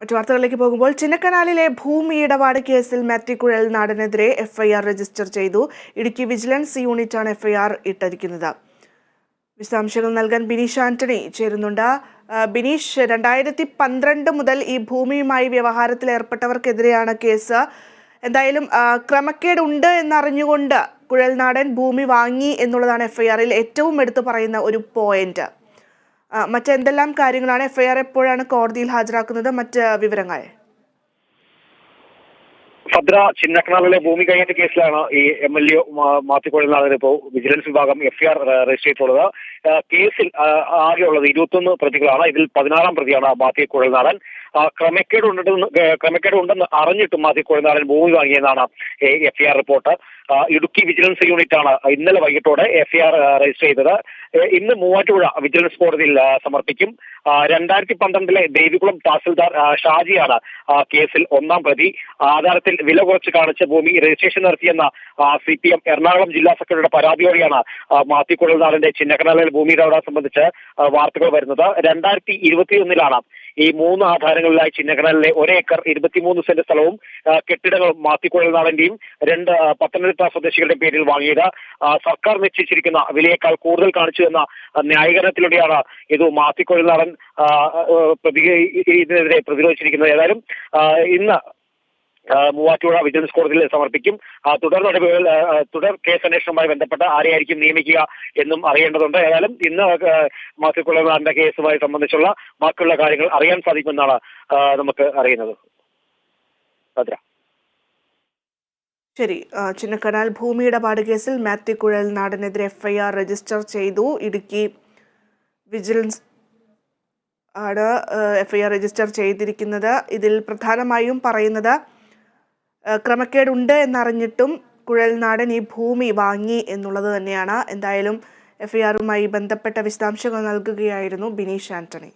മറ്റു വാർത്തകളിലേക്ക് പോകുമ്പോൾ ചിന്നക്കനാലിലെ ഭൂമി ഇടപാട് കേസിൽ മാത്യു കുഴൽനാടനെതിരെ എഫ്ഐആർ രജിസ്റ്റർ ചെയ്തു. ഇടുക്കി വിജിലൻസ് യൂണിറ്റാണ് എഫ്ഐആർ ഇട്ടിരിക്കുന്നത്. വിശദാംശങ്ങൾ നൽകാൻ ബിനീഷ് ആന്റണി ചേരുന്നുണ്ട്. ബിനീഷ്, 2012 മുതൽ ഈ ഭൂമിയുമായി വ്യവഹാരത്തിൽ ഏർപ്പെട്ടവർക്കെതിരെയാണ് കേസ്. എന്തായാലും ക്രമക്കേട് ഉണ്ട് എന്നറിഞ്ഞുകൊണ്ട് കുഴൽനാടൻ ഭൂമി വാങ്ങി എന്നുള്ളതാണ് എഫ്ഐആറിൽ ഏറ്റവും എടുത്തു പറയുന്ന ഒരു പോയിന്റ്. മറ്റെന്തെല്ലാം കാര്യങ്ങളാണ് എഫ്ഐആർ എപ്പോഴാണ് കോടതിയിൽ ഹാജരാക്കുന്നത്? മറ്റ് വിവരങ്ങൾ? ഭദ്ര ചിന്നക്കനാലിലെ ഭൂമി കൈയേറ്റ കേസിലാണ് ഈ MLA മാത്യു കുഴൽനാടൻ ഇപ്പോൾ വിജിലൻസ് വിഭാഗം എഫ്ഐആർ രജിസ്റ്റർ ചെയ്തിട്ടുള്ളത്. കേസിൽ ആകെയുള്ളത് 21 പ്രതികളാണ്. ഇതിൽ 16-ാം പ്രതിയാണ് മാത്യു കുഴൽനാടൻ. ക്രമക്കേട് ഉണ്ടെന്ന് അറിഞ്ഞിട്ടും മാത്യു കുഴൽനാടൻ ഭൂമി വാങ്ങിയെന്നാണ് എഫ്ഐആർ റിപ്പോർട്ട്. ഇടുക്കി വിജിലൻസ് യൂണിറ്റാണ് ഇന്നലെ വൈകിട്ടോടെ എഫ്ഐആർ രജിസ്റ്റർ ചെയ്തത്. ഇന്ന് മൂവാറ്റുപുഴ വിജിലൻസ് കോടതിയിൽ സമർപ്പിക്കും. 2012 ദേവികുളം തഹസിൽദാർ ഷാജിയാണ് കേസിൽ 1-ാം പ്രതി. ആധാരത്തിൽ വില കുറച്ച് കാണിച്ച് ഭൂമി രജിസ്ട്രേഷൻ നടത്തിയെന്ന CPM എറണാകുളം ജില്ലാ സെക്രട്ടറിയുടെ പരാതിയോടെയാണ് മാത്യു കുഴൽനാടന്റെ ചിന്നക്കനാലിലെ ഭൂമി ഇടപാട് സംബന്ധിച്ച് വാർത്തകൾ വരുന്നത്. 2021 ഈ 3 ആധാരങ്ങളിലായി ചിന്നക്കനാലിലെ 1 ഏക്കർ 23 സെന്റ് സ്ഥലവും കെട്ടിടങ്ങളും മാത്യു കുഴൽനാടന്റെയും 2 പത്തനംതിട്ട സ്വദേശികളുടെ പേരിൽ വാങ്ങിയത്. സർക്കാർ നിശ്ചയിച്ചിരിക്കുന്ന വിലയേക്കാൾ കൂടുതൽ കാണിച്ചു എന്ന ന്യായീകരണത്തിലൂടെയാണ് ഇത് മാത്യു കുഴൽനാടൻ ഇതിനെതിരെ പ്രതിരോധിച്ചിരിക്കുന്നത്. ഏതായാലും ഇന്ന് മൂവാറ്റുപുഴ വിജിലൻസ് കോടതിയിൽ സമർപ്പിക്കും. തുടർ കേസ് അന്വേഷണവുമായി ബന്ധപ്പെട്ട് ആരെയായിരിക്കും നിയമിക്കുക എന്നും അറിയേണ്ടതുണ്ട്. ഏതായാലും ഇന്ന് മാത്യു കുഴൽനാടന്റെ കേസുമായി സംബന്ധിച്ചുള്ള ബാക്കിയുള്ള കാര്യങ്ങൾ അറിയാൻ സാധിക്കുമെന്നാണ് നമുക്ക് അറിയുന്നത്. ഭദ്ര. ശരി, ചിന്നക്കനാൽ ഭൂമി ഇടപാട് കേസിൽ മാത്യു കുഴൽനാടനെതിരെ എഫ്ഐആർ രജിസ്റ്റർ ചെയ്തു. ഇടുക്കി വിജിലൻസ് ആണ് എഫ്ഐആർ രജിസ്റ്റർ ചെയ്തിരിക്കുന്നത്. ഇതിൽ പ്രധാനമായും പറയുന്നത് ക്രമക്കേടുണ്ട് എന്നറിഞ്ഞിട്ടും കുഴൽനാടൻ ഈ ഭൂമി വാങ്ങി എന്നുള്ളത് തന്നെയാണ്. എന്തായാലും എഫ്ഐആറുമായി ബന്ധപ്പെട്ട വിശദാംശങ്ങൾ നൽകുകയായിരുന്നു ബിനീഷ് ആന്റണി.